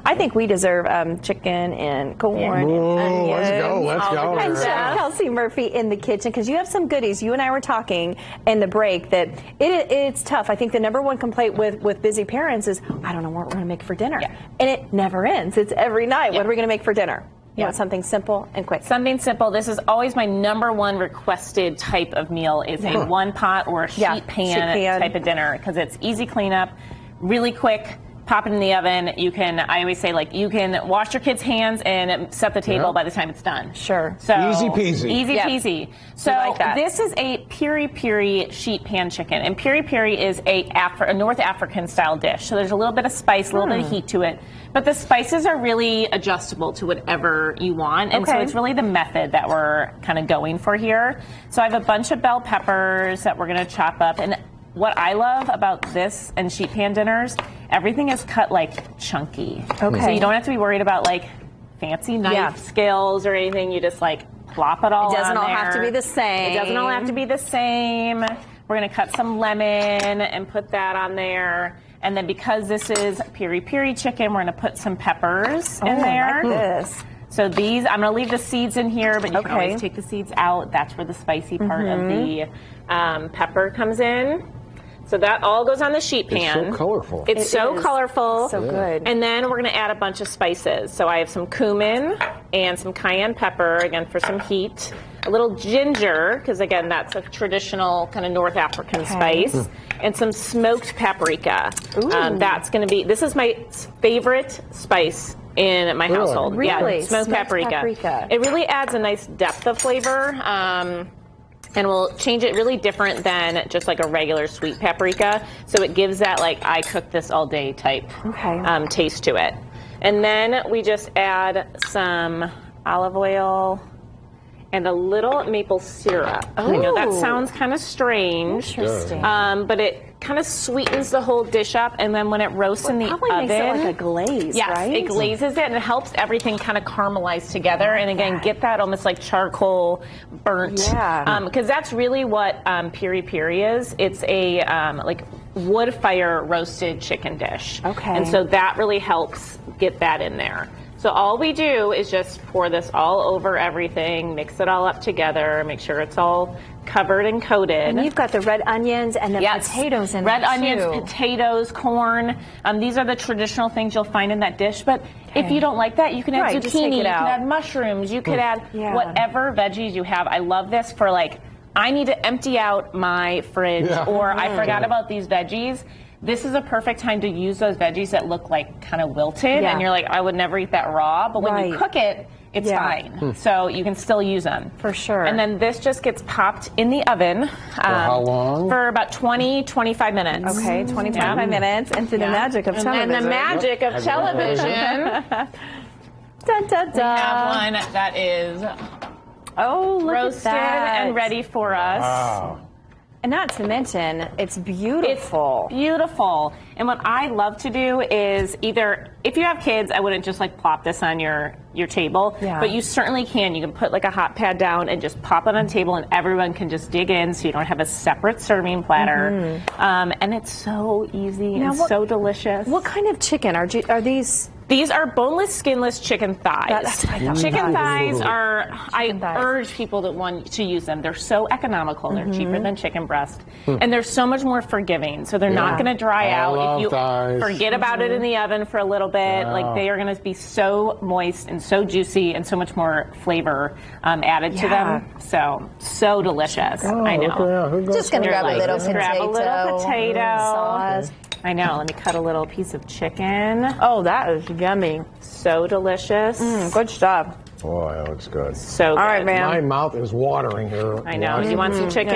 I think we deserve chicken and corn and onions. Let's go. And Chef Kelsey Murphy in the kitchen, because you have some goodies. You and I were talking in the break that it's tough. I think the number one complaint with busy parents is, I don't know what we're going to make for dinner. Yeah. And it never ends. It's every night. Yeah. What are we going to make for dinner? You want something simple and quick. Something simple. This is always my number one requested type of meal is a one pot or a sheet pan type of dinner, because it's easy cleanup, really quick. Pop it in the oven. You can, I always say, like, you can wash your kids' hands and set the table by the time it's done. Sure. So easy peasy. Easy peasy. So like this is a piri-piri sheet pan chicken. And piri-piri is a North African style dish. So there's a little bit of spice, a little bit of heat to it. But the spices are really adjustable to whatever you want. And so it's really the method that we're kind of going for here. So I have a bunch of bell peppers that we're going to chop up. And what I love about this and sheet pan dinners, everything is cut like chunky. Okay. So you don't have to be worried about like fancy knife skills or anything. You just like plop it all on there. It doesn't all have to be the same. It doesn't all have to be the same. We're going to cut some lemon and put that on there. And then because this is piri-piri chicken, we're going to put some peppers in there. I like this. So these, I'm going to leave the seeds in here, but you can always take the seeds out. That's where the spicy part of the pepper comes in. So that all goes on the sheet pan. It's so colorful. It's so colorful. So good. And then we're going to add a bunch of spices. So I have some cumin and some cayenne pepper, again, for some heat. A little ginger, because, again, that's a traditional kind of North African spice. And some smoked paprika. That's going to be, this is my favorite spice in my household. Really? Yeah, smoked paprika. It really adds a nice depth of flavor. And we'll change it really different than just like a regular sweet paprika. So it gives that like I cook this all day type taste to it. And then we just add some olive oil and a little maple syrup. I know that sounds kind of strange. Interesting. But it kind of sweetens the whole dish up, and then when it roasts in the oven, makes it like a glaze, right? It glazes it, and it helps everything kind of caramelize together, and again, get that almost like charcoal burnt. Because that's really what piri-piri is. It's a like wood fire roasted chicken dish. And so that really helps get that in there. So all we do is just pour this all over everything, mix it all up together, make sure it's all covered and coated. And you've got the red onions and the potatoes in there too. Red onions, potatoes, corn. These are the traditional things you'll find in that dish. But if you don't like that, you can add zucchini, you can add mushrooms, you could add whatever veggies you have. I love this for like, I need to empty out my fridge or I forgot about these veggies. This is a perfect time to use those veggies that look like kind of wilted, and you're like, I would never eat that raw, but when you cook it, it's fine. So you can still use them. For sure. And then this just gets popped in the oven. For how long? For about 20 25 minutes. Okay, 20, 25 minutes into the magic of television. And the magic of television. Dun, dun, dun. We have one that is roasted and ready for us. Wow. And not to mention, it's beautiful. It's beautiful. And what I love to do is either, if you have kids, I wouldn't just like plop this on your table, but you certainly can. You can put like a hot pad down and just pop it on the table, and everyone can just dig in, so you don't have a separate serving platter. And it's so easy and so delicious. What kind of chicken are these? These are boneless, skinless chicken thighs. Chicken thighs are, I urge people to use them. They're so economical. They're cheaper than chicken breast. And they're so much more forgiving. So they're not going to dry out if you forget about it in the oven for a little bit. Like, they are going to be so moist and so juicy and so much more flavor added to them. So delicious. I know. Just going to grab a little potato. Grab a little potato. Sauce. I know. Let me cut a little piece of chicken. Oh, that is yummy. So delicious. Good stuff. Boy, that looks good. So good. All right, man. My mouth is watering here. I know. Do you want some chicken?